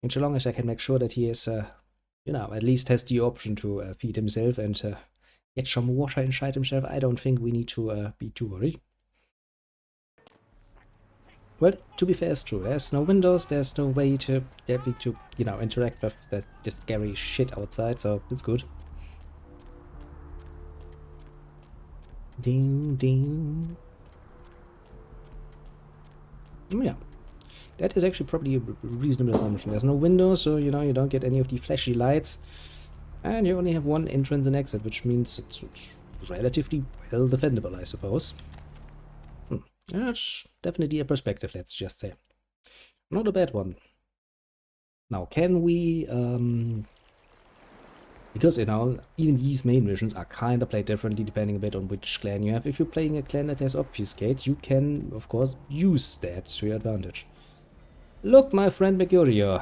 And so long as I can make sure that he is, at least has the option to feed himself and get some water inside himself, I don't think we need to be too worried. Well, to be fair, it's true. There's no windows, there's no way to interact with that scary shit outside, so it's good. Ding, ding. Oh, yeah. That is actually probably a reasonable assumption. There's no windows, so, you don't get any of the flashy lights. And you only have one entrance and exit, which means it's relatively well defendable, I suppose. That's definitely a perspective, let's just say. Not a bad one. Now, can we, because, even these main missions are kind of played differently depending a bit on which clan you have. If you're playing a clan that has Obfuscate, you can, of course, use that to your advantage. Look, my friend Mercurio.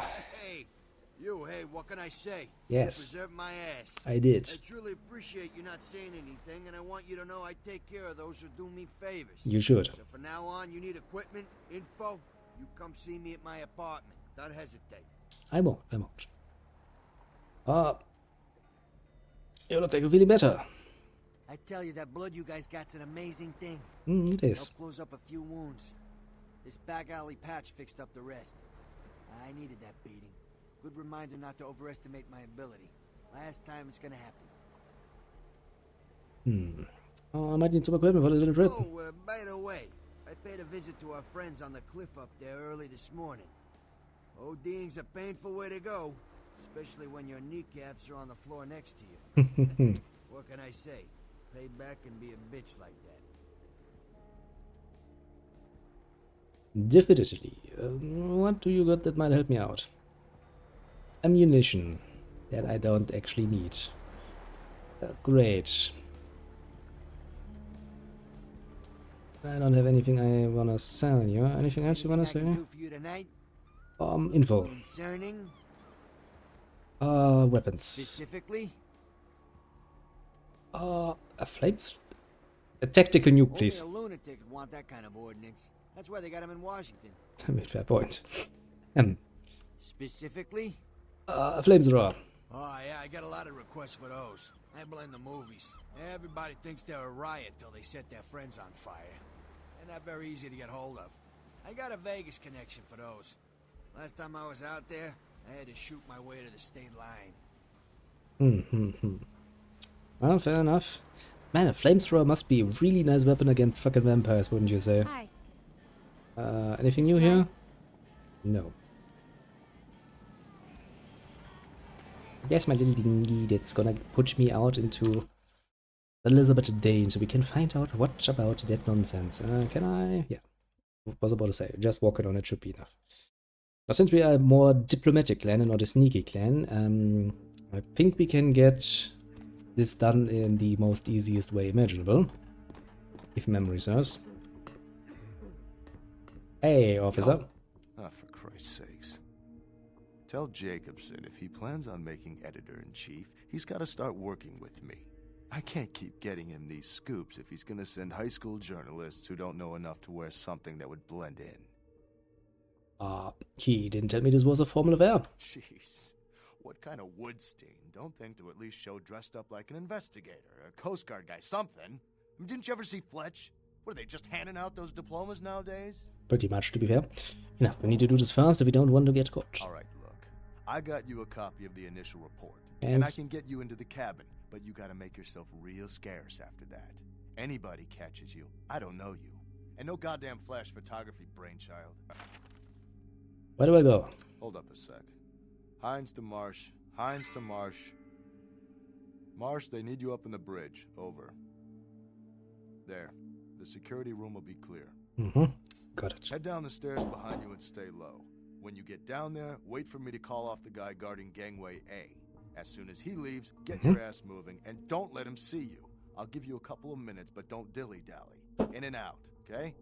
Hey, what can I say? Yes. You preserved my ass. I did. I truly appreciate you not saying anything, and I want you to know I take care of those who do me favors. You should. So from now on, you need equipment, info, you come see me at my apartment. Don't hesitate. I won't. You look like you're feeling better. I tell you, that blood you guys got's an amazing thing. It is. Help close up a few wounds. This back alley patch fixed up the rest. I needed that beating. Good reminder not to overestimate my ability. Last time it's gonna happen. Oh, I might need some equipment for a little trip. Oh, by the way, I paid a visit to our friends on the cliff up there early this morning. ODing's a painful way to go, especially when your kneecaps are on the floor next to you. What can I say? Payback can be a bitch like that. Definitely. What do you got that might help me out? Ammunition that I don't actually need. Great. I don't have anything I wanna sell you. Anything else you wanna say? Info. Concerning? Weapons. Specifically? A flames? A tactical nuke, please. Only a lunatic would want that kind of ordnance. That's why they got him in Washington. I made fair point. Specifically? A flamethrower. Oh yeah, I get a lot of requests for those. I blame the movies. Everybody thinks they're a riot till they set their friends on fire. They're not very easy to get hold of. I got a Vegas connection for those. Last time I was out there, I had to shoot my way to the state line. Well, fair enough. Man, a flamethrower must be a really nice weapon against fucking vampires, wouldn't you say? Hi. Anything new here? No. There's my little dinghy that's gonna push me out into Elizabeth Dane so we can find out what about that nonsense. Can I? Yeah. What was I about to say? Just walking on it should be enough. Now, since we are a more diplomatic clan and not a sneaky clan, I think we can get this done in the most easiest way imaginable. If memory serves. Hey, officer. Oh, for Christ's sakes. Tell Jacobson if he plans on making editor-in-chief, he's got to start working with me. I can't keep getting him these scoops if he's going to send high school journalists who don't know enough to wear something that would blend in. He didn't tell me this was a formal affair. Jeez. What kind of Woodstein? Don't think to at least show dressed up like an investigator, a Coast Guard guy, something. I mean, didn't you ever see Fletch? What, are they just handing out those diplomas nowadays? Pretty much, to be fair. Enough, we need to do this fast if we don't want to get caught. Alright, look. I got you a copy of the initial report. And I can get you into the cabin, but you gotta make yourself real scarce after that. Anybody catches you, I don't know you. And no goddamn flash photography brainchild. Where do I go? Hold up a sec. Hines to Marsh. Hines to Marsh. Marsh, they need you up in the bridge. Over. There. The security room will be clear. Got it. Head down the stairs behind you and stay low. When you get down there, wait for me to call off the guy guarding gangway A. As soon as he leaves, get your ass moving, and don't let him see you. I'll give you a couple of minutes, but don't dilly-dally. In and out, okay?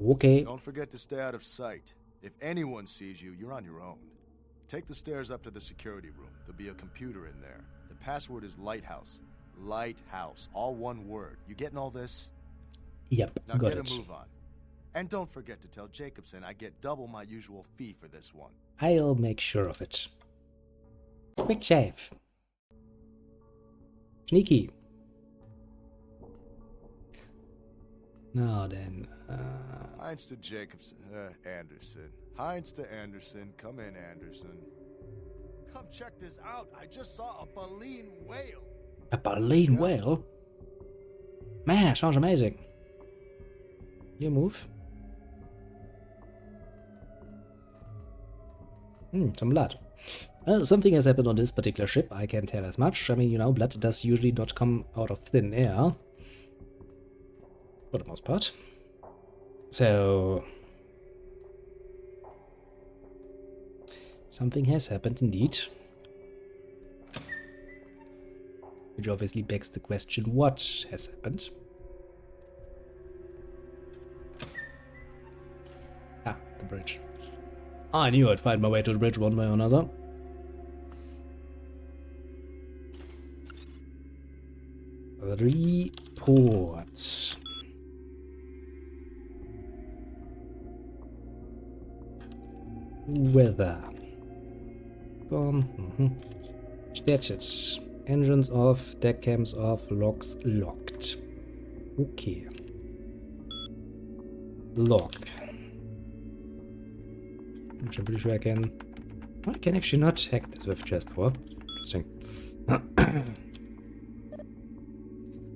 Okay. Don't forget to stay out of sight. If anyone sees you, you're on your own. Take the stairs up to the security room. There'll be a computer in there. The password is Lighthouse. Lighthouse. All one word. You getting all this? Yep, now got get it. a move on. And don't forget to tell Jacobson I get double my usual fee for this one. I'll make sure of it. Quick shave. Sneaky. Now then, Heinz to Jacobson, Anderson. Heinz to Anderson. Come in, Anderson. Come check this out. I just saw a baleen whale. a baleen whale? Man, sounds amazing. You move. Some blood. Well, something has happened on this particular ship, I can tell as much. I mean, you know, blood does usually not come out of thin air. For the most part. So... something has happened indeed. Which obviously begs the question, what has happened? Ah, the bridge. I knew I'd find my way to the bridge one way or another. Reports. Weather. Status. Engines off, deck cams off, locks locked. Okay. Lock. Which I'm pretty sure I can... I can actually not hack this with chest for. Interesting.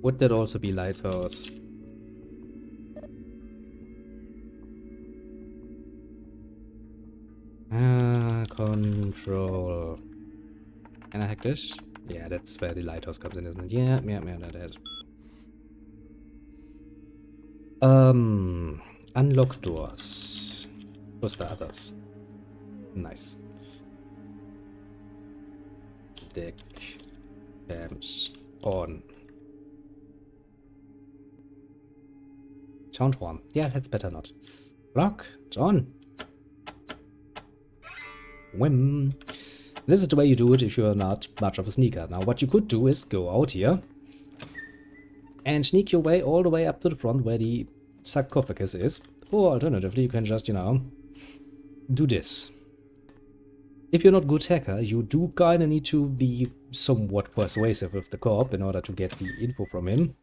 Would that also be lighthouse? Control. Can I hack this? Yeah, that's where the lighthouse comes in, isn't it? Yeah, that is. Unlock doors. For starters. Nice. Deck cams on. Sound warm. Yeah, that's better not. Lock. It's on. Whim. This is the way you do it if you're not much of a sneaker. Now, what you could do is go out here and sneak your way all the way up to the front where the sarcophagus is. Or alternatively, you can just, you know, do this. If you're not a good hacker, you do kinda need to be somewhat persuasive with the corp in order to get the info from him.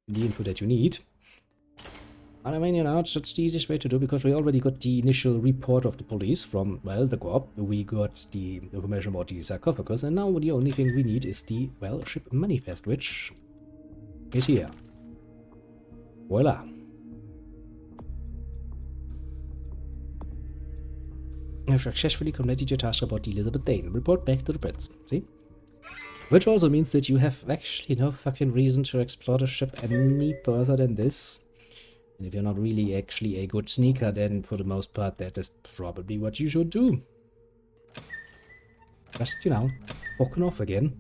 The info that you need. And I mean, you know, it's the easiest way to do, because we already got the initial report of the police from, well, the corp. We got the information about the sarcophagus, and now the only thing we need is the, well, ship manifest, which is here. Voila. You have successfully completed your task about the Elizabeth Dane. Report back to the Prince. See? Which also means that you have actually no fucking reason to explore the ship any further than this. And if you're not really actually a good sneaker, then for the most part that is probably what you should do. Just, you know, walking off again.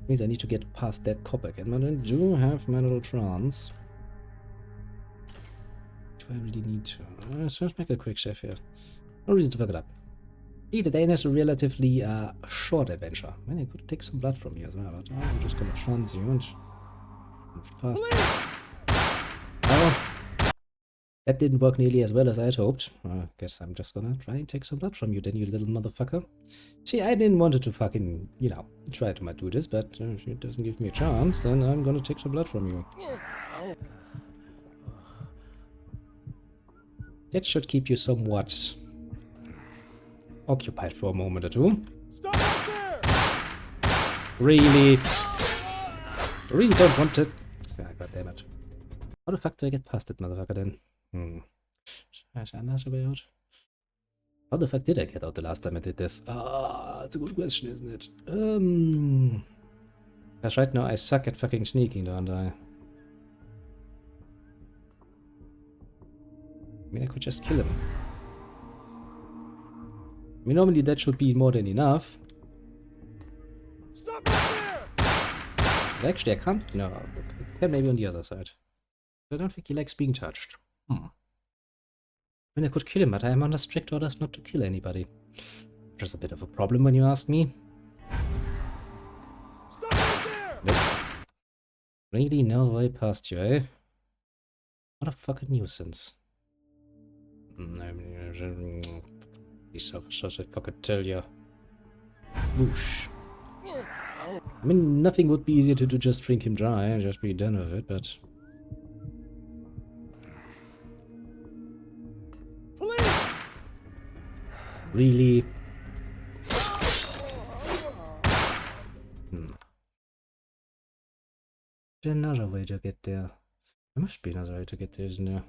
Means I need to get past that cop again, but I do have mental trance. Do I really need to? So let's make a quick save here. No reason to fuck it up. The Dane has a relatively short adventure. I mean, I could take some blood from you as well, but I'm just gonna trance you and move past. Oh, that didn't work nearly as well as I had hoped. I guess I'm just gonna try and take some blood from you then, you little motherfucker. See, I didn't want to fucking, you know, try to do this, but if it doesn't give me a chance, then I'm gonna take some blood from you. That should keep you somewhat occupied for a moment or two. Stop right there! Really? Really don't want it. Ah, God damn it. How the fuck do I get past that motherfucker then? How the fuck did I get out the last time I did this? Ah, that's a good question, isn't it? Because right now I suck at fucking sneaking, don't I? I mean, I could just kill him. I mean, normally that should be more than enough. Stop right there! But actually, I can't. No, I can maybe on the other side. I don't think he likes being touched. I mean, I could kill him, but I am under strict orders not to kill anybody. Which is a bit of a problem when you ask me. Stop right there! Nope. Really no way past you, eh? What a fucking nuisance. Piece of sausage, I could tell you. Whoosh. I mean, nothing would be easier to do, just drink him dry and just be done with it, but... Police! Really? There's another way to get there. There must be another way to get there, isn't there?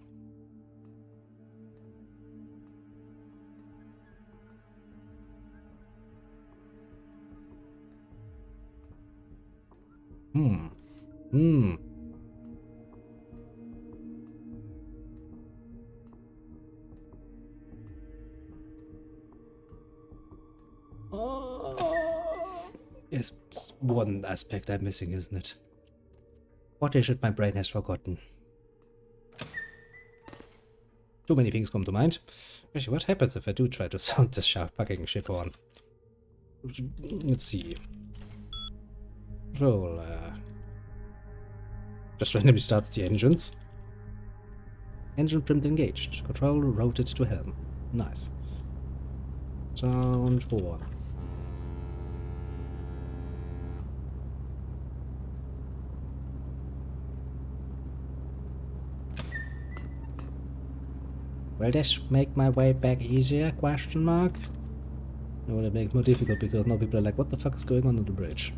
Hmm. Yes, it's one aspect I'm missing, isn't it? What is it my brain has forgotten? Too many things come to mind. Actually, what happens if I do try to sound this fucking shit on? Let's see. Control, just randomly starts the engines. Engine print engaged. Control rotated to helm. Nice. Sound 4. Will this make my way back easier? Question mark. No, it makes it more difficult because now people are like, what the fuck is going on the bridge?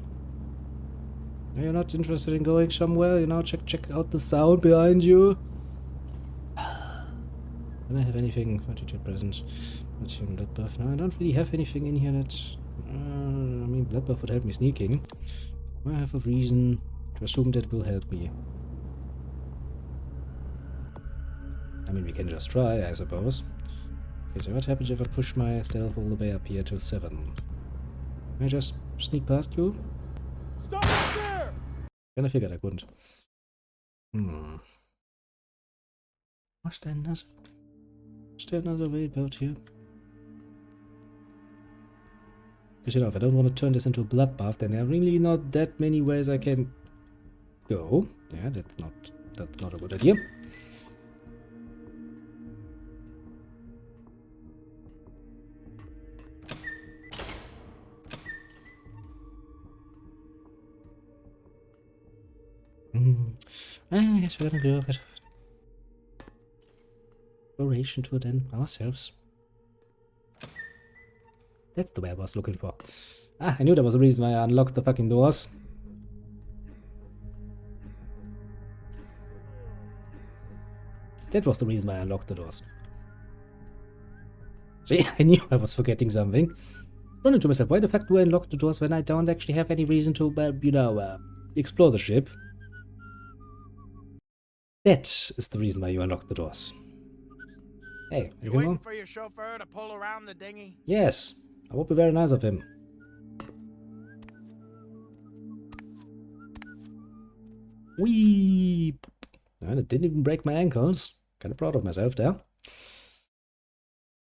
Are you not interested in going somewhere? You know, check out the sound behind you. Don't I have anything 42 present? What's here in Bloodbuff? No, I don't really have anything in here that... I mean, Bloodbuff would help me sneaking. I have a reason to assume that will help me. I mean, we can just try, I suppose. Okay, so what happens if I push my stealth all the way up here to 7? Can I just sneak past you? Stop right there! Kinda figured I couldn't. Was there another way about here? Because, you know, if I don't want to turn this into a bloodbath, then there are really not that many ways I can go. Yeah, that's not a good idea. I guess we're gonna do exploration tour then ourselves. That's the way I was looking for. Ah, I knew there was a reason why I unlocked the fucking doors. That was the reason why I unlocked the doors. See, I knew I was forgetting something. Running to myself, why the fuck do I unlock the doors when I don't actually have any reason to, you know, explore the ship? That is the reason why you unlock the doors. Hey, You waiting for your chauffeur to pull around the dinghy? Yes, that would be very nice of him. Whee! And it didn't even break my ankles. Kind of proud of myself there.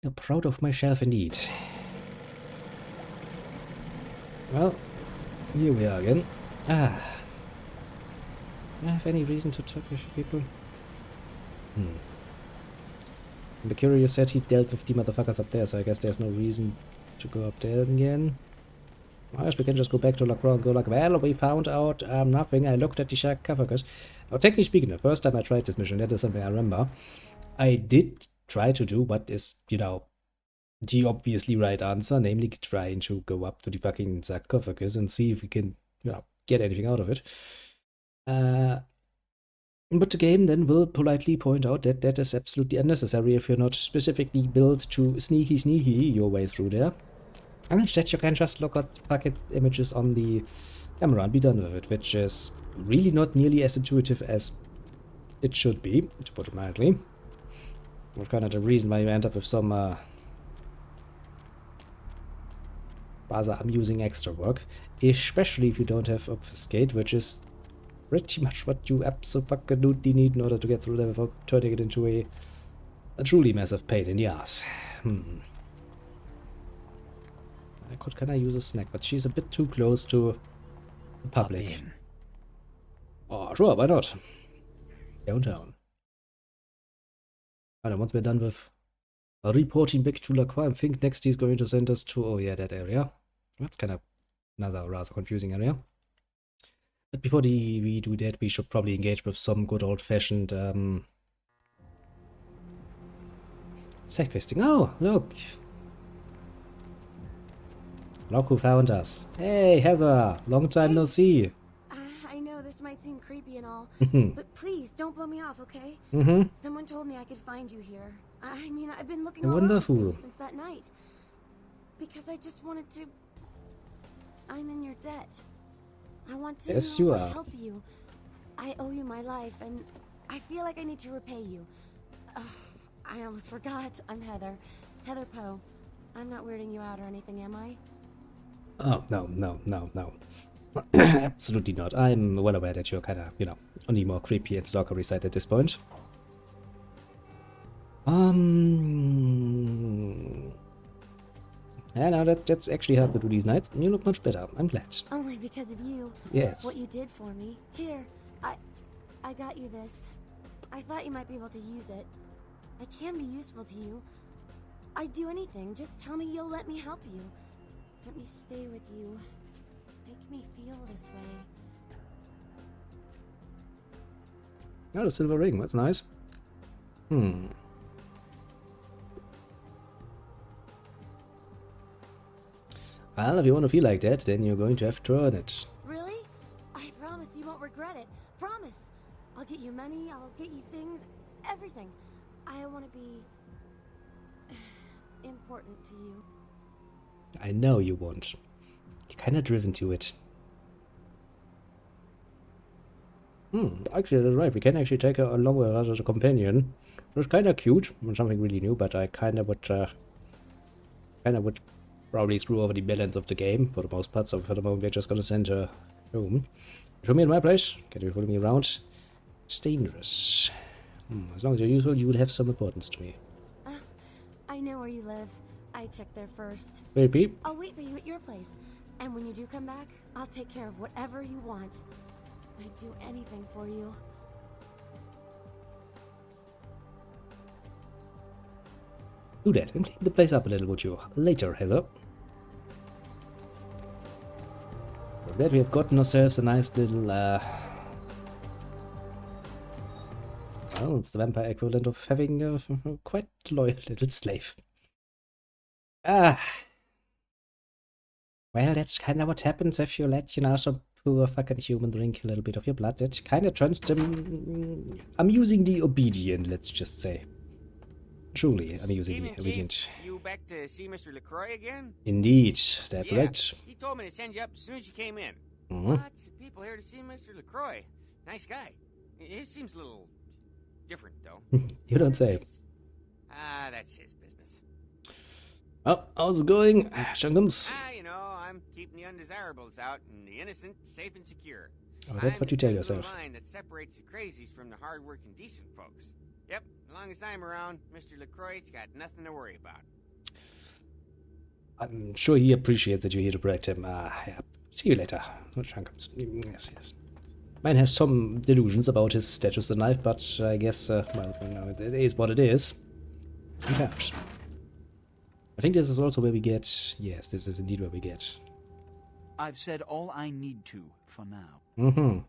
I'm proud of myself indeed. Well, here we are again. Ah. Do I have any reason to talk with people? The courier said he dealt with the motherfuckers up there, so I guess there's no reason to go up there again. I guess we can just go back to Lacroix and go like, well, we found out nothing. I looked at the sarcophagus. Now, technically speaking, the first time I tried this mission, that is something I remember, I did try to do what is, you know, the obviously right answer, namely trying to go up to the fucking sarcophagus and see if we can, you know, get anything out of it. But the game then will politely point out that that is absolutely unnecessary if you're not specifically built to sneaky your way through there. And instead you can just look at fucking images on the camera and be done with it, which is really not nearly as intuitive as it should be, to put it mildly. What kind of the reason why you end up with some rather amusing extra work, especially if you don't have Obfuscate, which is pretty much what you absolutely need in order to get through there without turning it into a truly massive pain in the ass. Can I use a snack? But she's a bit too close to the public. Oh, sure, why not? Downtown. And once we're done with Reporting back to Lacroix. I think next he's going to send us to, oh yeah, that area. That's kind of another rather confusing area. But before we do that, we should probably engage with some good old-fashioned side questing. Oh, look! Look who found us. Hey, Heather! Long time no see. I know this might seem creepy and all, Mm-hmm. but please don't blow me off, okay? Mm-hmm. Someone told me I could find you here. I mean, I've been looking Wonderful. all over for you since that night. Because I just wanted to... I'm in your debt. I want to Yes, you are. help you. I owe you my life, and I feel like I need to repay you. I almost forgot. I'm Heather. Heather Poe. I'm not weirding you out or anything, am I? Oh, no. Absolutely not. I'm well aware that you're kind of, you know, on the more creepy and stalkery side at this point. Yeah, no, that's actually hard to do these nights. You look much better. I'm glad. Only because of you. Yes. What you did for me. Here, I got you this. I thought you might be able to use it. I can be useful to you. I'd do anything. Just tell me you'll let me help you. Let me stay with you. Make me feel this way. Oh, the silver ring. That's nice. Well, if you want to feel like that, then you're going to have to earn it. Really? I promise you won't regret it. Promise. I'll get you money, I'll get you things, everything. I want to be important to you. I know you won't. You're kind of driven to it. Actually, that's right. We can actually take her along with us as a companion. It was kind of cute. Something really new, but I kind of would probably screw over the balance of the game for the most part. So for the moment, we're just gonna send her home. Show me in my place. Can you follow me around? It's dangerous. As long as you're useful, you will have some importance to me. I know where you live. I checked there first. Maybe. I'll wait for you at your place. And when you do come back, I'll take care of whatever you want. I'd do anything for you. Do that and clean the place up a little, would you? Later, Heather. With that, we have gotten ourselves a nice little, well, it's the vampire equivalent of having a quite loyal little slave. Well, that's kind of what happens if you let, you know, some poor fucking human drink a little bit of your blood. It kind of turns them amusingly obedient, let's just say. Truly amusingly obedient. Chief, you back to see Mr. LaCroix again? Indeed, that's Yeah, right. He told me to send you up as soon as you came in. Mhm. Lots of people here to see Mr. LaCroix. Nice guy. He seems a little different, though. You don't say. That's his business. Oh, how's it going, Chungums? You know, I'm keeping the undesirables out and the innocent safe and secure. Oh, that's what you tell I'm the blue yourself. line that separates the crazies from the hard-working, decent folks. Yep, as long as I'm around, Mr. LaCroix's got nothing to worry about. I'm sure he appreciates that you're here to protect him. Yeah. See you later. Chungums. Yes. Man has some delusions about his status in life, but I guess, well, you know, it is what it is. Perhaps. I think this is also where we get... Yes, this is indeed where we get... I've said all I need to for now. Mm-hmm.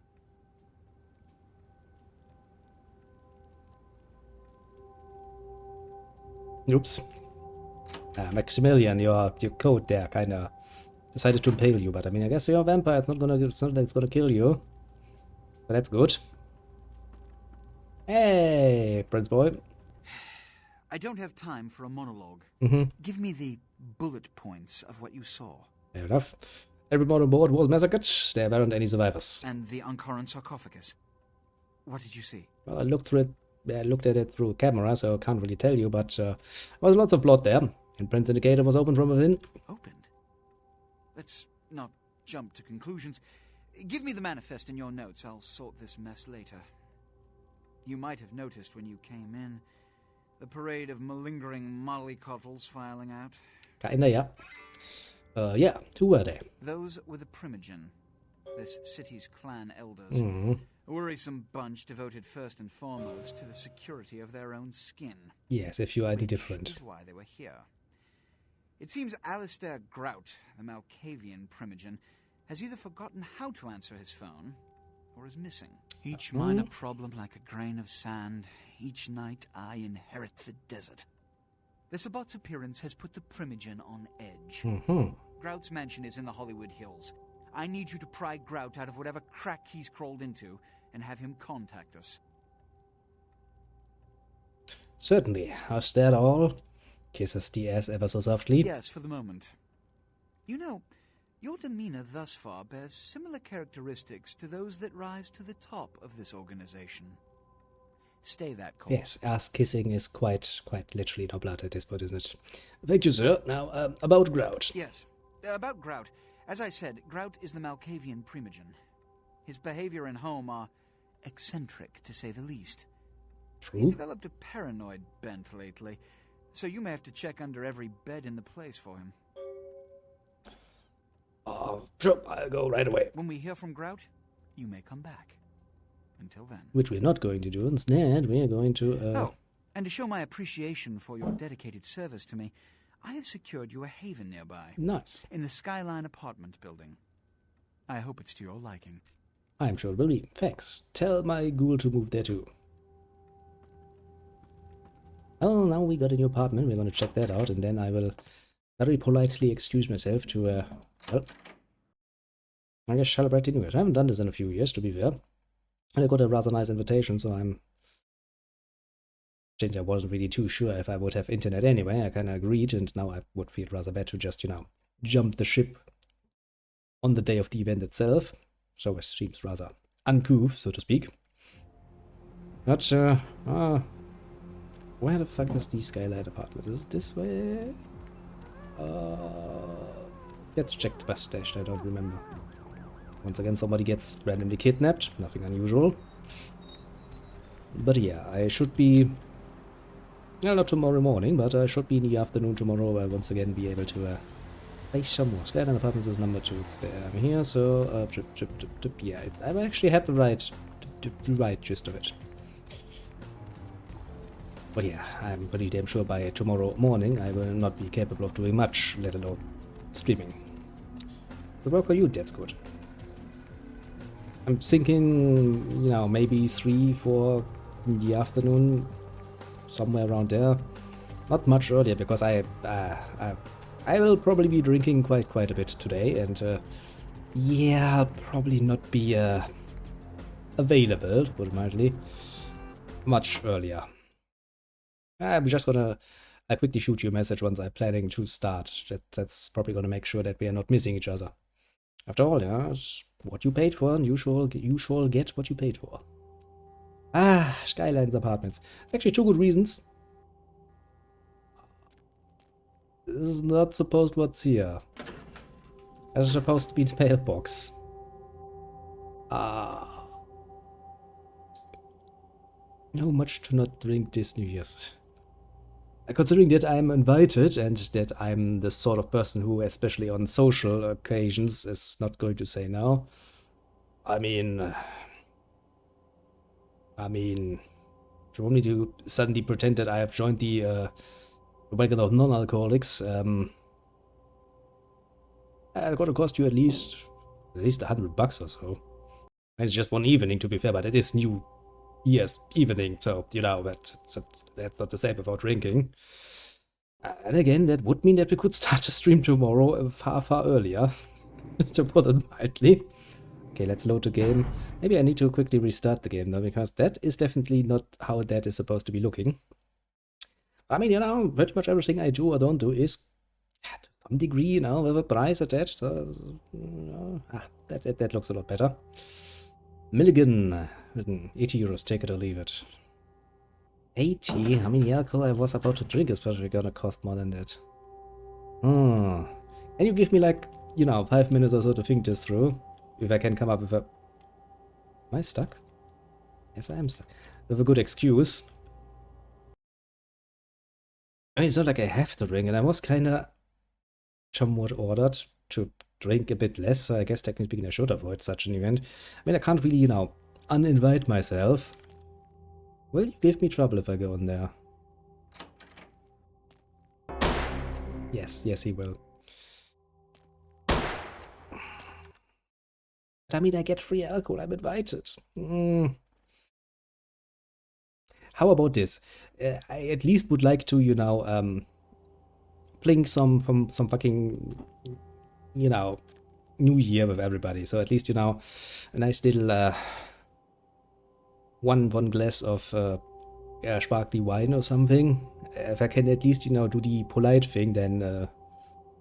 Oops. Maximilian, your coat there kinda decided to impale you, but I mean, I guess you're a vampire. It's not that it's gonna kill you. But that's good. Hey, Prince Boy. I don't have time for a monologue. Mm-hmm. Give me the bullet points of what you saw. Fair enough. Everyone on board was massacred. There weren't any survivors. And the Ankaran sarcophagus. What did you see? Well, I looked at it through a camera, so I can't really tell you, but there was lots of blood there. And Prince Indicator was opened from within. Opened? Let's not jump to conclusions. Give me the manifest in your notes. I'll sort this mess later. You might have noticed when you came in the parade of malingering mollycoddles filing out. Kinda, yeah. Yeah, who were they? Those were the Primogen. this city's clan elders. A worrisome bunch devoted first and foremost to the security of their own skin. Yes, if you are any Which different. is why they were here. It seems Alistair Grout, the Malkavian primogen, has either forgotten how to answer his phone, or is missing. Each minor problem like a grain of sand. Each night I inherit the desert. The Sabot's appearance has put the primogen on edge. Grout's mansion is in the Hollywood Hills. I need you to pry Grout out of whatever crack he's crawled into and have him contact us. Certainly. How's that all? Kisses the ass ever so softly. Yes, for the moment. You know, your demeanor thus far bears similar characteristics to those that rise to the top of this organization. Stay that course. Yes, ass kissing is quite literally no blood at this point, isn't it? Thank you, sir. Now, about Grout. Yes, about Grout. As I said, Grout is the Malkavian primogen. His behavior and home are eccentric, to say the least. True. He's developed a paranoid bent lately, so you may have to check under every bed in the place for him. Oh, sure, I'll go right away. When we hear from Grout, you may come back. Until then. Which we're not going to do. Instead, we're going to... Oh, and to show my appreciation for your dedicated service to me, I have secured you a haven nearby. Nice. In the Skyline apartment building. I hope it's to your liking. I'm sure it will be. Thanks. Tell my ghoul to move there too. Well, now we got a new apartment. We're going to check that out, and then I will very politely excuse myself to, well, I guess celebrate the New Year. I haven't done this in a few years, to be fair. And I got a rather nice invitation, so I wasn't really too sure if I would have internet anyway. I kind of agreed, and now I would feel rather bad to just, jump the ship on the day of the event itself. So it seems rather uncouth, so to speak. But, where the fuck is the Skylight apartment? Is it this way? Let's check the bus station, I don't remember. Once again, somebody gets randomly kidnapped. Nothing unusual. But yeah, I should be... Well, not tomorrow morning, but I should be in the afternoon tomorrow. I'll once again be able to play some more. Skyline Apartments is number 2. It's there. I'm here, so... yeah, I actually had the right gist of it. But yeah, I'm pretty damn sure by tomorrow morning I will not be capable of doing much, let alone streaming. Good work for you, that's good. I'm thinking, maybe 3, 4 in the afternoon, somewhere around there. Not much earlier, because I will probably be drinking quite a bit today, and yeah, I'll probably not be available, to put it mildly, much earlier. I'm just gonna quickly shoot you a message once I'm planning to start. That's probably gonna make sure that we are not missing each other. After all, yeah, it's what you paid for, and you shall get what you paid for. Ah, Skyline's apartments. Actually, 2 good reasons. This is not supposed what's here. It's supposed to be the mailbox. No, much to not drink this New Year's. Considering that I'm invited and that I'm the sort of person who, especially on social occasions, is not going to say no. I mean, if you want me to suddenly pretend that I have joined the wagon of non-alcoholics, it's gonna cost you at least $100 or so. And it's just one evening, to be fair, but it is New Year's evening, so that's not the same about drinking. And again, that would mean that we could start the stream tomorrow far earlier, to put it mildly. Okay, let's load the game. Maybe I need to quickly restart the game though, because that is definitely not how that is supposed to be looking. I mean, pretty much everything I do or don't do is, to some degree, with a price attached. So, that looks a lot better. Milligan, 80 euros, take it or leave it. 80? How many alcohol I was about to drink is probably gonna cost more than that. Can you give me 5 minutes or so to think this through? If I can come up with a... Am I stuck? Yes, I am stuck. With a good excuse. I mean, it's not like I have to drink, and I was kinda somewhat ordered to drink a bit less, so I guess technically speaking I should avoid such an event. I mean, I can't really, you know, uninvite myself. Will you give me trouble if I go in there? Yes, yes he will. But I mean, I get free alcohol, I'm invited. How about this? I at least would like to, you know, playing some fucking, you know, New Year with everybody. So at least, you know, a nice little one glass of sparkly wine or something. If I can at least, you know, do the polite thing, then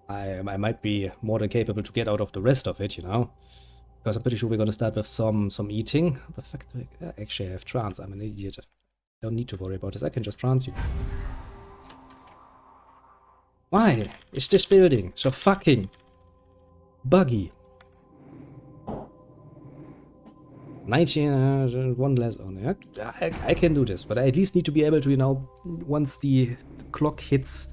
I might be more than capable to get out of the rest of it, you know. Because I'm pretty sure we're gonna start with some eating. The fact that actually I have trance, I'm an idiot. I don't need to worry about this, I can just trance you. Why is this building so fucking buggy? 19, one less on it. I can do this, but I at least need to be able to, you know, once the clock hits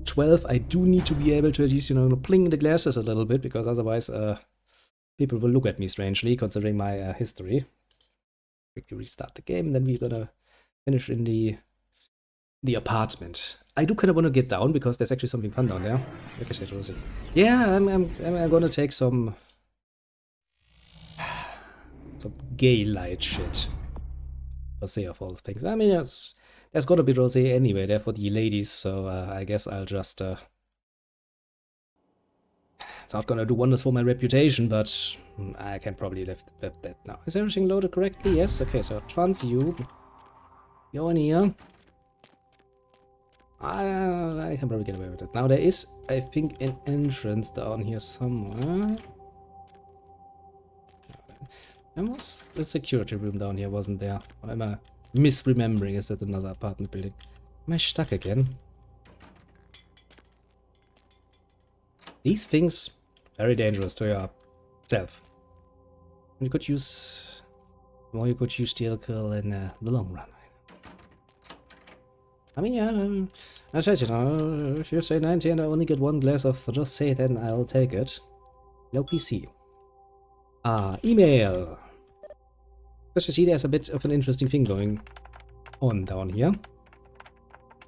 12, I do need to be able to at least, you know, pling the glasses a little bit, because otherwise people will look at me strangely, considering my history. Quickly restart the game, then we're gonna finish in the apartment. I do kind of want to get down, because there's actually something fun down there. Like I said, we'll see. Yeah, I'm gonna take some gay light shit. Rosé of all things. I mean, there's gonna be rosé anyway there for the ladies, so I guess I'll just... it's not gonna do wonders for my reputation, but I can probably live with that now. Is everything loaded correctly? Yes? Okay, so trans you. Go in here. I can probably get away with it. Now there is, I think, an entrance down here somewhere. There was a security room down here, wasn't there? Or am I misremembering? Is that another apartment building? Am I stuck again? These things, very dangerous to yourself. You could use... More you could use the alcohol in the long run. I mean, yeah, I said, you know, if you say 90 and I only get one glass of rosé, then I'll take it. No PC. Email. As you see, there's a bit of an interesting thing going on down here.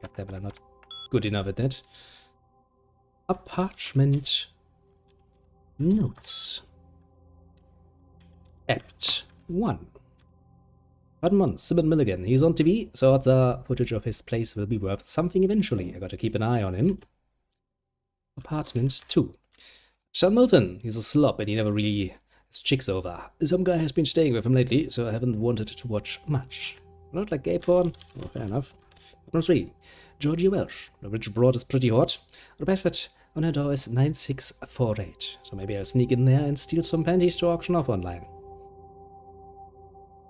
God damn it, I'm not good enough at that. Apartment notes. Act 1. Pardon on, Simon Milligan. He's on TV, so the footage of his place will be worth something eventually. I gotta keep an eye on him. Apartment 2. Sean Milton. He's a slob and he never really has chicks over. Some guy has been staying with him lately, so I haven't wanted to watch much. Not like gay porn? Oh, fair enough. Apartment 3. Georgia Welsh. The rich broad is pretty hot. The password on her door is 9648. So maybe I'll sneak in there and steal some panties to auction off online.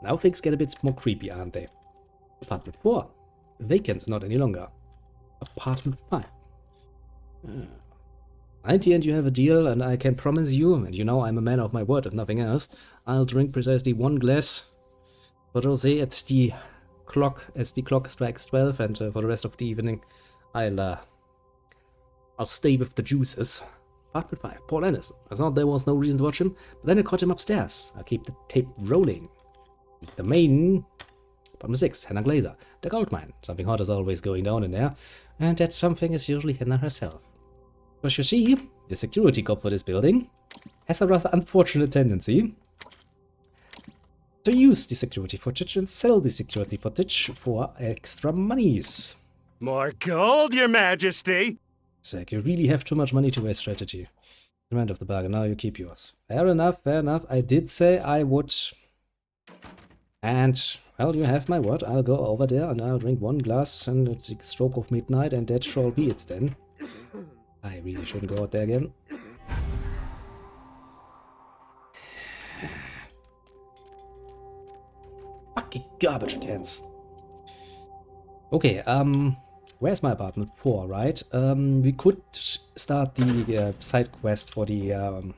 Now things get a bit more creepy, aren't they? Apartment 4. Vacant, not any longer. Apartment 5. 90 and you have a deal, and I can promise you, and you know I'm a man of my word if nothing else, I'll drink precisely one glass of rosé at the clock, as the clock strikes 12, and for the rest of the evening I'll stay with the juices. Apartment 5. Paul Anderson. I thought there was no reason to watch him, but then I caught him upstairs. I'll keep the tape rolling. The main... Apartment 6, Hannah Glazer. The gold mine. Something hot is always going down in there, and that something is usually Hannah herself. Because you see, the security cop for this building has a rather unfortunate tendency to use the security footage and sell the security footage for extra monies. More gold, Your Majesty! Zack, you really have too much money to waste strategy. The end of the bargain, now you keep yours. Fair enough, fair enough. I did say I would... And, well, you have my word. I'll go over there and I'll drink one glass and at the stroke of midnight, and that shall be it then. I really shouldn't go out there again. Fucking garbage cans. Okay, where's my apartment? 4, right? We could start the side quest for the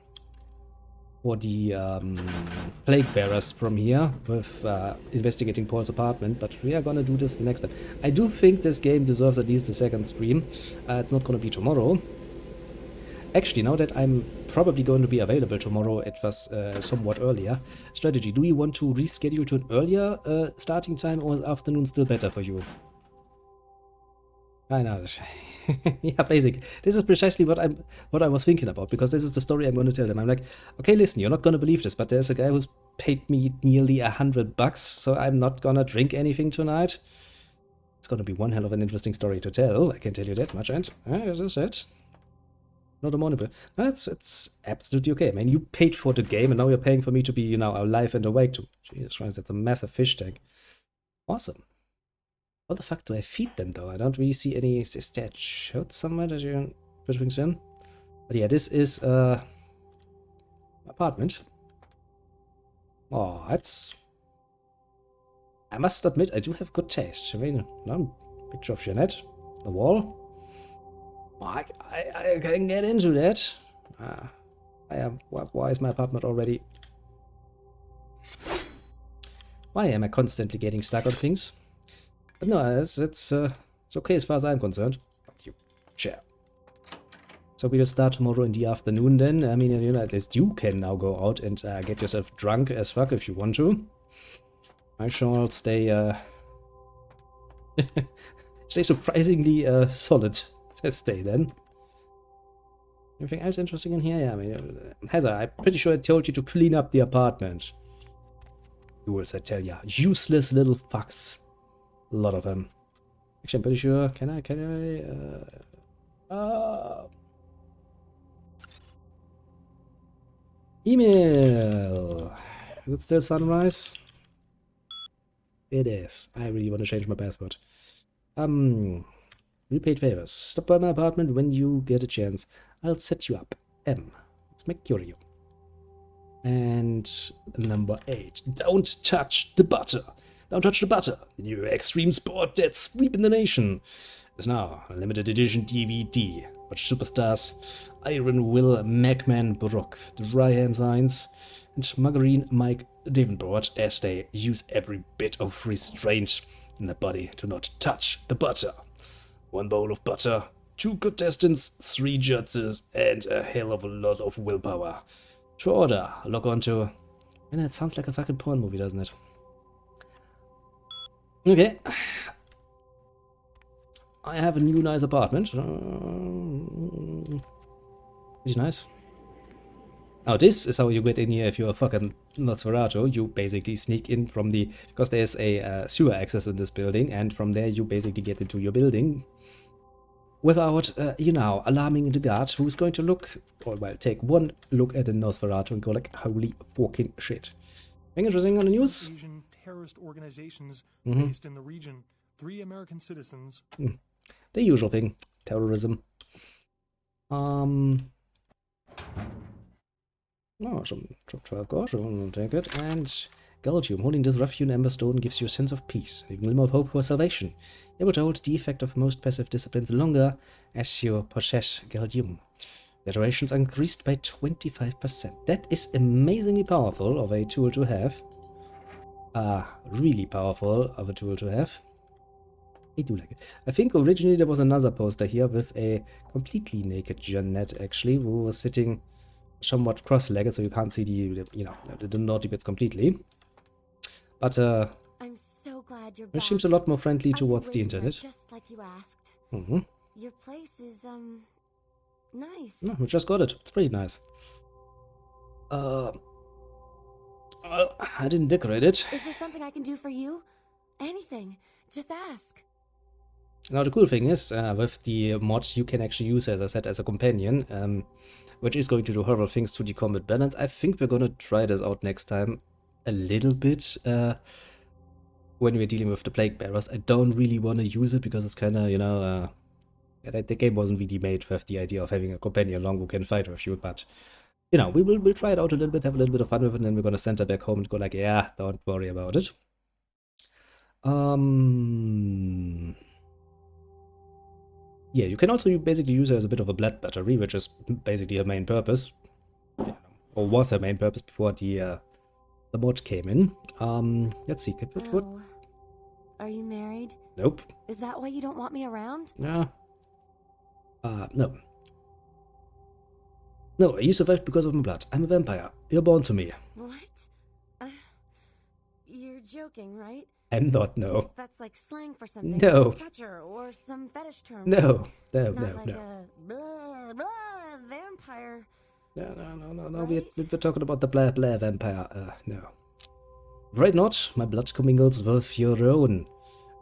plague bearers from here with investigating Paul's apartment, but we are gonna do this the next time. I do think this game deserves at least a second stream. It's not gonna be tomorrow. Actually, now that I'm probably going to be available tomorrow, it was somewhat earlier. Strategy, do you want to reschedule to an earlier starting time, or is afternoon still better for you? I know. Yeah, basically. This is precisely what I was thinking about, because this is the story I'm going to tell them. I'm like, okay, listen, you're not going to believe this, but there's a guy who's paid me nearly $100, so I'm not going to drink anything tonight. It's going to be one hell of an interesting story to tell, I can tell you that much, and as I said, not a monopoly. No, it's absolutely okay. I mean, you paid for the game, and now you're paying for me to be, you know, alive and awake too. Jesus Christ, that's a massive fish tank. Awesome. How the fuck do I feed them, though? I don't really see any... Is there a shirt somewhere that you can put things in? But yeah, this is apartment. Oh, that's... I must admit, I do have good taste. I mean, no picture of Jeanette. The wall. Oh, I can get into that. Why is my apartment already... Why am I constantly getting stuck on things? But no, it's okay as far as I'm concerned. Fuck you. Chair. So we'll start tomorrow in the afternoon then. I mean, you know, at least you can now go out and get yourself drunk as fuck if you want to. I shall stay, stay surprisingly solid. Stay then. Anything else interesting in here? Yeah, I mean, Heather, I'm pretty sure I told you to clean up the apartment. Fools, I tell ya. Useless little fucks. A lot of them. Actually, I'm pretty sure. Can I? Email. Is it still sunrise? It is. I really want to change my password. Repaid favors. Stop by my apartment when you get a chance. I'll set you up. M. It's Mercurio. And number 8. Don't touch the butter. Don't touch the butter. The new extreme sport that's sweeping the nation is now a limited edition DVD. Watch superstars Iron Will McMahon Brook, the Ryan Signs, and Margarine Mike Davenport as they use every bit of restraint in their body to not touch the butter. 1 bowl of butter, 2 contestants, 3 judges, and a hell of a lot of willpower. To order, log on to... And it sounds like a fucking porn movie, doesn't it? Okay. I have a new nice apartment. Pretty nice. Now this is how you get in here if you're a fucking Nosferatu. You basically sneak in from the... Because there's a sewer access in this building, and from there you basically get into your building. Without, you know, alarming the guard, who's going to look... Or, well, take one look at the Nosferatu and go like, holy fucking shit. Anything interesting on the news? Asian terrorist organizations based in the region. 3 American citizens. The usual thing. Terrorism. Oh, some 12 gosh, I'll take it. And Galdium, holding this rough-hewn ember stone gives you a sense of peace, a glimmer of hope for salvation. Able to hold the effect of most passive disciplines longer as you possess Galdium. The durations are increased by 25%. That is amazingly powerful of a tool to have. Really powerful of a tool to have. I do like it. I think originally there was another poster here with a completely naked Jeanette, actually, who was sitting somewhat cross-legged, so you can't see the naughty bits completely. But I'm so glad you're it back. seems a lot more friendly towards the I've been waiting internet. there just like you asked. Mm-hmm. Your place is nice. No, we just got it. It's pretty nice. Well, I didn't decorate it. Is there something I can do for you? Anything. Just ask. Now the cool thing is, with the mod you can actually use, as I said, as a companion, which is going to do horrible things to the combat balance. I think we're gonna try this out next time a little bit, when we're dealing with the Plague Bearers. I don't really want to use it because it's kind of, you know, the game wasn't really made with the idea of having a companion along who can fight with you, but, you know, we'll try it out a little bit, have a little bit of fun with it, and then we're gonna send her back home and go like, yeah, don't worry about it. Yeah, you can also basically use her as a bit of a blood battery, which is basically her main purpose. Or was her main purpose before the mod came in. Let's see. What? Are you married? Nope. Is that why you don't want me around? Yeah. No. No, you survived because of my blood. I'm a vampire. You're born to me. What? You're joking, right? I'm not, no. That's like slang for something. No. Catcher or some fetish term. No, no, Not no, like no. a blah, blah, vampire. No. Right? We're talking about the blah blah vampire. No. Right not. My blood commingles with your own.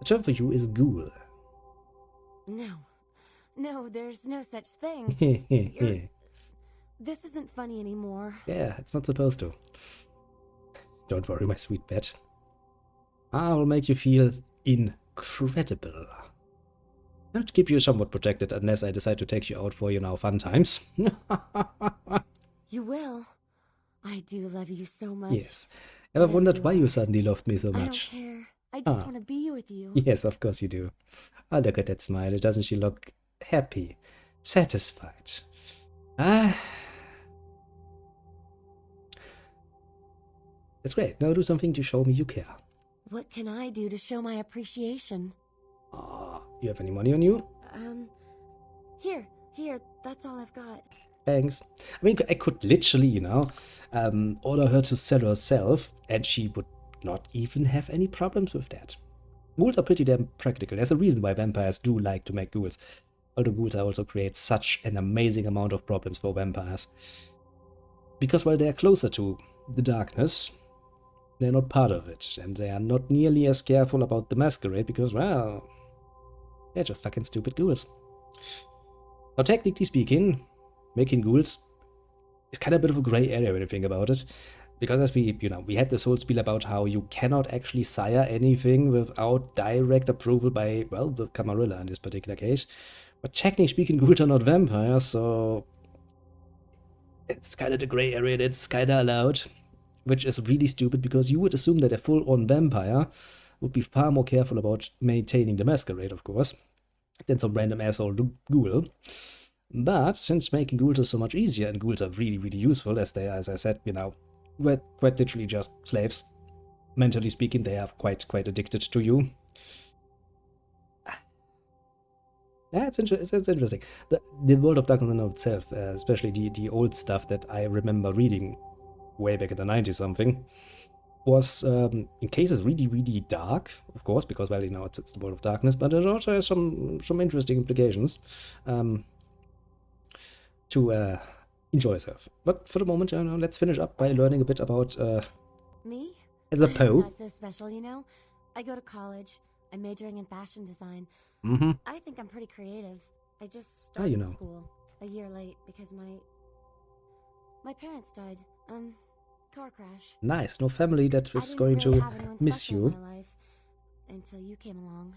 The term for you is ghoul. No, there's no such thing. This isn't funny anymore. Yeah, it's not supposed to. Don't worry, my sweet pet. I will make you feel incredible. I'll keep you somewhat protected unless I decide to take you out for, fun times. You will. I do love you so much. Yes. Ever wondered why you suddenly loved me so I don't much? care. I just want to be with you. Yes, of course you do. Oh, look at that smile. Doesn't she look happy? Satisfied? Ah. That's great. Now do something to show me you care. What can I do to show my appreciation? You have any money on you? Here, that's all I've got. Thanks. I mean, I could literally, order her to sell herself, and she would not even have any problems with that. Ghouls are pretty damn practical. There's a reason why vampires do like to make ghouls. Although ghouls also create such an amazing amount of problems for vampires. Because while they're closer to the darkness, they're not part of it, and they are not nearly as careful about the masquerade because, well, they're just fucking stupid ghouls. Now, technically speaking, making ghouls is kind of a bit of a grey area when you think about it. Because as we had this whole spiel about how you cannot actually sire anything without direct approval by, well, the Camarilla in this particular case. But technically speaking, ghouls are not vampires, so it's kind of the grey area that's kind of allowed. Which is really stupid because you would assume that a full-on vampire would be far more careful about maintaining the masquerade, of course, than some random asshole ghoul. But since making ghouls is so much easier, and ghouls are really, really useful, as they are, as I said, quite literally just slaves. Mentally speaking, they are quite addicted to you. Yeah, it's interesting. The world of Dark Knight itself, especially the old stuff that I remember reading way back in the 90s something, was in cases really, really dark, of course, because, well, it's the world of darkness, but it also has some interesting implications to enjoy yourself. But for the moment, let's finish up by learning a bit about Me? the Poe. Not so special, I go to college. I'm majoring in fashion design. Mm-hmm. I think I'm pretty creative. I just started school a year late because my parents died. Car crash. Nice. No family that was going really to miss you. In my life until you came along.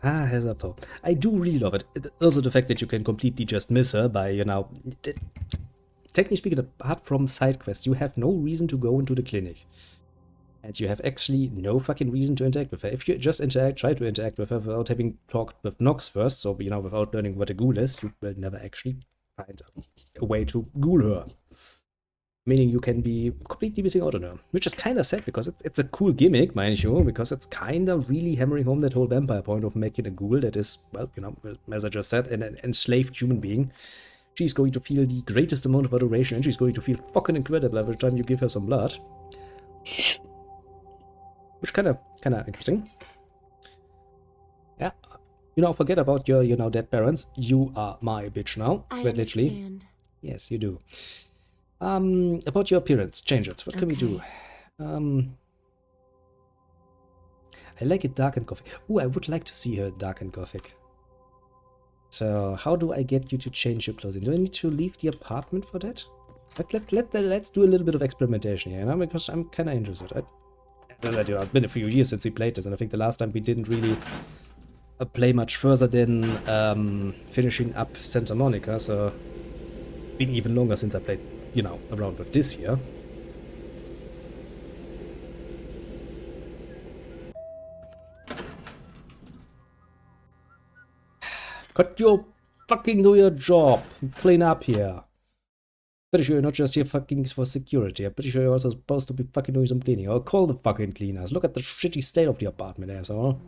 Heather. I do really love it. Also the fact that you can completely just miss her by, technically speaking, apart from side quests, you have no reason to go into the clinic. And you have actually no fucking reason to interact with her. If you just try to interact with her without having talked with Nox first, so, without learning what a ghoul is, you will never actually find a way to ghoul her. Meaning you can be completely missing out on her. Which is kind of sad, because it's a cool gimmick, mind you, because it's kind of really hammering home that whole vampire point of making a ghoul that is, well, as I just said, an enslaved human being. She's going to feel the greatest amount of adoration, and she's going to feel fucking incredible every time you give her some blood. Which kind of interesting. Yeah. Forget about your, dead parents. You are my bitch now. I Quite literally. understand. Yes, you do. About your appearance, change it. What can we do? I like it dark and gothic. Ooh, I would like to see her dark and gothic. So, how do I get you to change your clothing? Do I need to leave the apartment for that? Let's do a little bit of experimentation here, because I'm kind of interested. It's been a few years since we played this, and I think the last time we didn't really play much further than finishing up Santa Monica, so it's been even longer since I played, around with this here. Could you fucking do your job? Clean up here. Pretty sure you're not just here fucking for security. I'm pretty sure you're also supposed to be fucking doing some cleaning. Or call the fucking cleaners. Look at the shitty state of the apartment, asshole.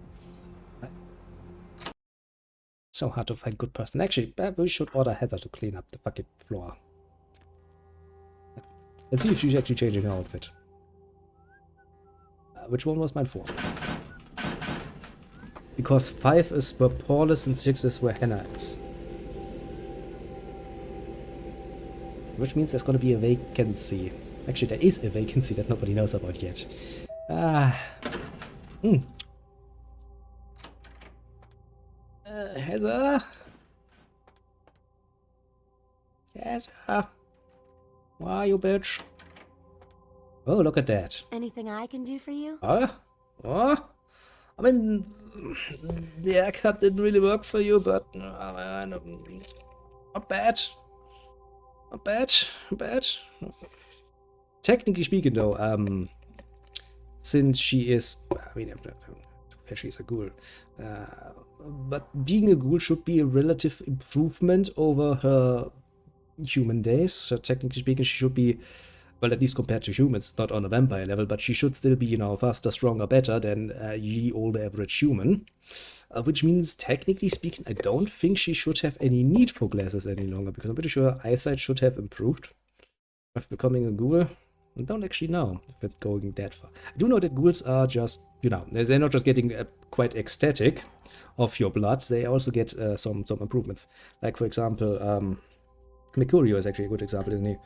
So hard to find good person. Actually, we should order Heather to clean up the fucking floor. Let's see if she's actually changing her outfit. Which one was mine for? Because 5 is where Paul is and 6 is where Hannah is. Which means there's gonna be a vacancy. Actually, there is a vacancy that nobody knows about yet. Heather? Heather? Where are you, bitch? Oh, look at that. Anything I can do for you? What? I mean, the haircut didn't really work for you, but not bad. Not bad. Not bad. Technically speaking, though, since she is, I mean, she's a ghoul, but being a ghoul should be a relative improvement over her human days. So technically speaking, she should be, well, at least compared to humans, not on a vampire level, but she should still be, you know, faster, stronger, better than ye older average human. Which means, technically speaking, I don't think she should have any need for glasses any longer, because I'm pretty sure her eyesight should have improved after becoming a ghoul. I don't actually know if it's going that far. I do know that ghouls are just, you know, they're not just getting quite ecstatic of your blood, they also get some improvements. Like, for example, Mercurio is actually a good example, isn't he?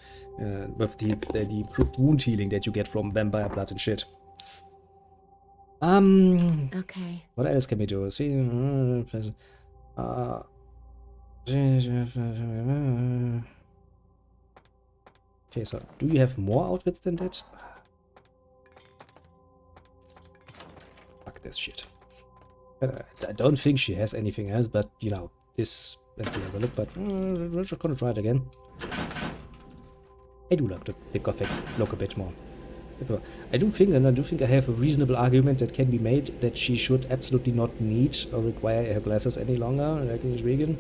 With the improved wound healing that you get from vampire blood and shit. Okay. What else can we do? See, okay, so do you have more outfits than that? Fuck this shit. I don't think she has anything else, but you know, this and the other look, but we're just gonna try it again. I do like the gothic look a bit more. I do think I have a reasonable argument that can be made that she should absolutely not need or require her glasses any longer, like in vegan.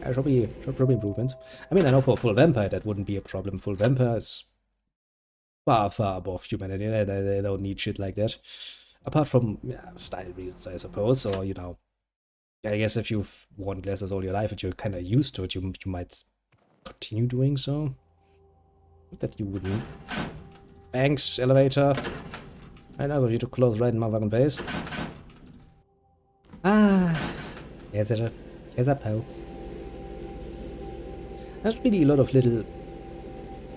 There should be improvements. I mean, I know for a full vampire that wouldn't be a problem. Full vampire is far, far above humanity. They don't need shit like that. Apart from style reasons, I suppose, or, you know, I guess if you've worn glasses all your life and you're kind of used to it, you might continue doing so. Not that you wouldn't. Thanks, elevator. I know you too close right in my fucking face. Here's a Poe. There's really a lot of little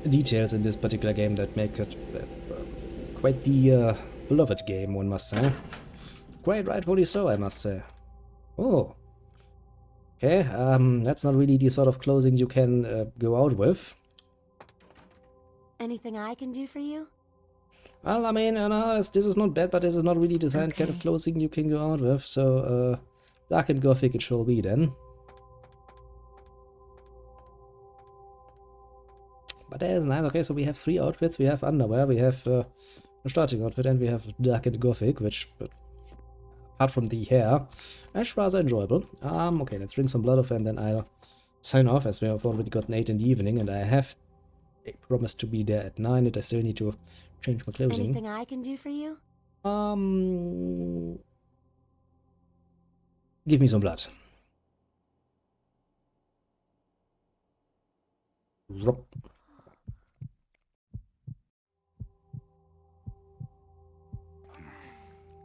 details in this particular game that make it quite the beloved game, one must say. Quite rightfully so, I must say. Oh. Okay, that's not really the sort of clothing you can go out with. Anything I can do for you? Well, I mean, this is not bad, but this is not really the kind of clothing you can go out with, so, dark and gothic it shall be then. But that is nice. Okay, so we have 3 outfits. We have underwear, we have a starting outfit, and we have dark and gothic, which, apart from the hair, is rather enjoyable. Okay, let's drink some blood off, and then I'll sign off, as we have already gotten 8 in the evening, and I have promised to be there at 9, and I still need to change my clothing. Anything I can do for you? Give me some blood. Rup.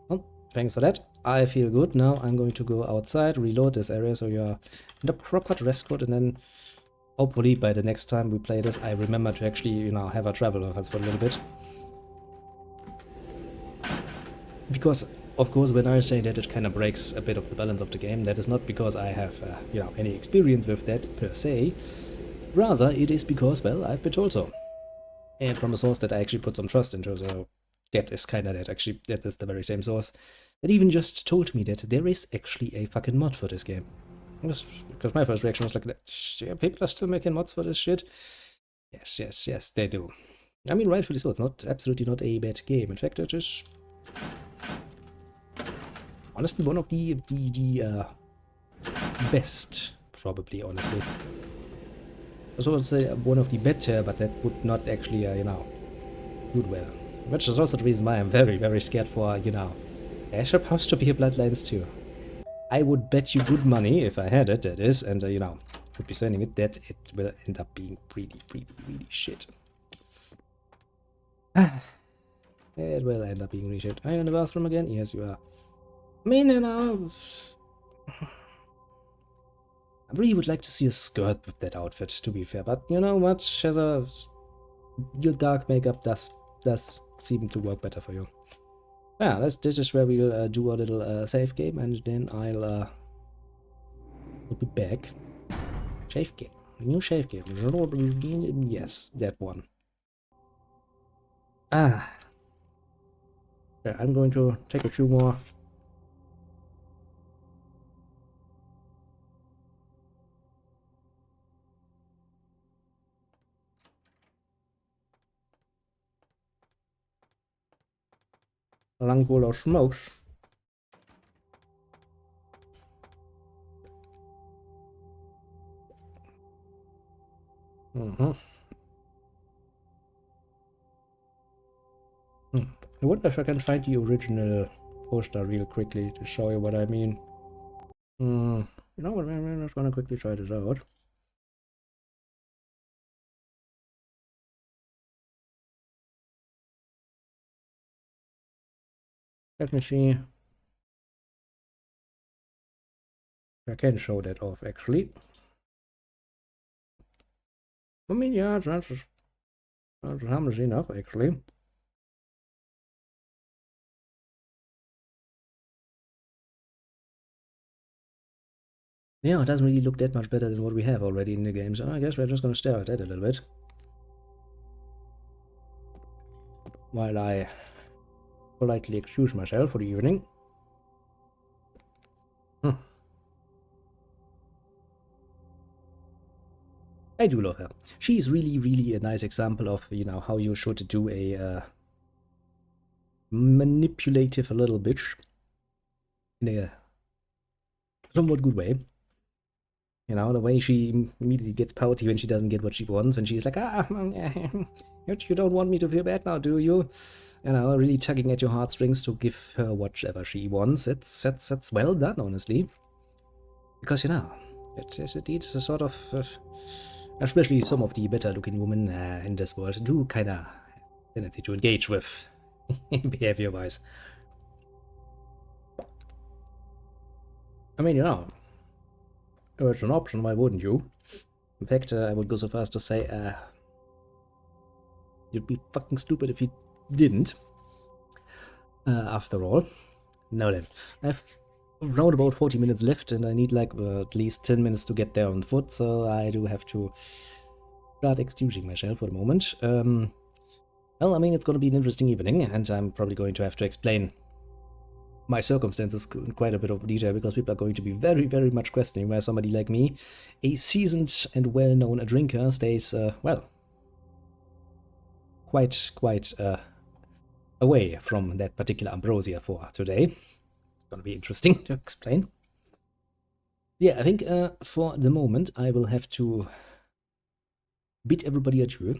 Oh, thanks for that. I feel good. Now I'm going to go outside, reload this area so you're in the proper dress code, and then hopefully by the next time we play this, I remember to actually, you know, have her travel with us for a little bit. Because, of course, when I say that it kind of breaks a bit of the balance of the game, that is not because I have, you know, any experience with that per se. Rather, it is because, well, I've been told so. And from a source that I actually put some trust into, so that is kind of that. Actually, that is the very same source that even just told me that there is actually a fucking mod for this game. Because my first reaction was like, yeah, people are still making mods for this shit. Yes, they do. I mean, rightfully so. It's not absolutely not a bad game. In fact, it is honestly one of the best, probably, honestly. I would say one of the better, but that would not actually, you know, do well. Which is also the reason why I'm very, very scared for, you know, there's supposed to be a Bloodlines 2. I would bet you good money, if I had it, that is, and you know, would be spending it, that it will end up being really, really, really shit. It will end up being really shit. Are you in the bathroom again? Yes, you are. I mean, you know, I really would like to see a skirt with that outfit, to be fair, but you know what, your dark makeup does seem to work better for you. Yeah, this is where we'll do a little save game, and then I'll be back. Shave game. New shave game. Yes, that one. Yeah, I'm going to take a few more. Lungful of smokes. I wonder if I can find the original poster real quickly to show you what I mean. You know what, I'm just gonna quickly try this out. Let me see if I can show that off, actually. I mean, yeah, that's harmless enough, actually. Yeah, it doesn't really look that much better than what we have already in the game, so I guess we're just gonna stare at that a little bit. While I politely excuse myself for the evening. I do love her. She's really, really a nice example of, you know, how you should do a manipulative little bitch in a somewhat good way. You know, the way she immediately gets pouty when she doesn't get what she wants, when she's like, you don't want me to feel bad now, do you? You know, really tugging at your heartstrings to give her whatever she wants. That's well done, honestly. Because, you know, it needs a sort of, especially some of the better-looking women in this world do kind of tendency to engage with behavior-wise. I mean, you know, if it's an option, why wouldn't you? In fact, I would go so far as to say, you'd be fucking stupid if you didn't. After all. Now then, I've around about 40 minutes left, and I need like at least 10 minutes to get there on foot, so I do have to start excusing myself for the moment. Well, I mean, it's going to be an interesting evening, and I'm probably going to have to explain my circumstances in quite a bit of detail, because people are going to be very, very much questioning why somebody like me, a seasoned and well-known drinker, stays, well, quite away from that particular ambrosia for today. It's going to be interesting to explain. Yeah, I think for the moment I will have to bid everybody adieu.